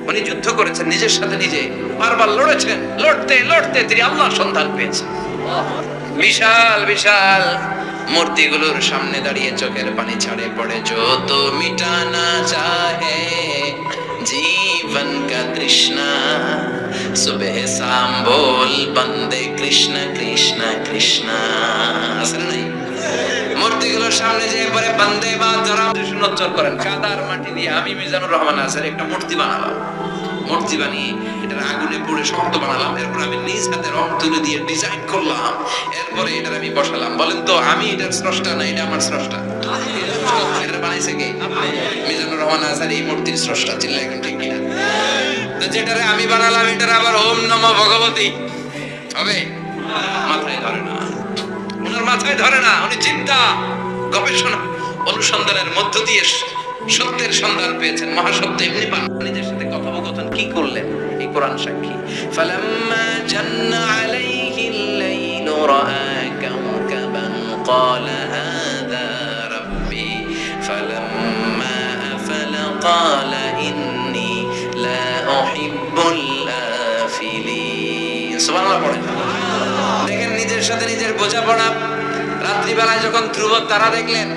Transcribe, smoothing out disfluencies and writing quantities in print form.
উনি যুদ্ধ করেছেন নিজের সাথে নিজে, বারবার লড়েছেন, লড়তে লড়তে তিনি আল্লাহর সন্ধান পেয়েছেন। বিশাল বিশাল মূর্তিগুলোর সামনে দাঁড়িয়ে চোখের পানি ছাড়ে পড়ে, যত মিটানা চাহে জীবন কা তৃষ্ণা, সুবহ শাম বল বন্দে কৃষ্ণ কৃষ্ণ কৃষ্ণ। আসলে নাই মূর্তিগুলোর সামনে যে পরে বন্দে মাতরম উচ্চারণ করেন, কাদার মাটি দিয়ে আমি মিজানুর রহমান আসার একটা মূর্তি বানালাম। মূর্তি বানিয়ে এটার আগুনে পুড়ে শক্ত বানালাম, এরপর আমি নিজ হাতে রং তুলে দিয়ে ডিজাইন করলাম, এরপরে এটার আমি বসালাম। বলেন তো আমি এটার স্রষ্টা না এটা আমার স্রষ্টা? এটা বানাইছে কে? মিজানুর রহমান আসার এই মূর্তির স্রষ্টা। চিল্লা এখন ঠিক কিনা? তো যেটারে আমি বানালাম এটার আবার ওম নমঃ ভগবতী হবে? মাথায় ধরে না, ওনার মাথায় ধরে না। উনি চিন্তা গবেষণা অনুসন্ধানের মধ্য দিয়ে সত্যের সন্ধান পেয়েছেন। মহাসত্য এমনি পান। নিজের সাথে কথোপকথন কি করলেন এই কোরআন সাক্ষী। ফালাম্মা জান্না আলাইহিল লাইলু রাআ কাওকাবান ক্বালা হাযা রাব্বি ফালাম্মা আফালা ক্বালা ইন্নী লা উহিব্বুল আফিলিন। সুবহানাল্লাহ পড়েন। দেখেন নিজের সাথে নিজের বোঝাপড়া। রাত্রিবেলায় যখন ধ্রুব তারা দেখলেন,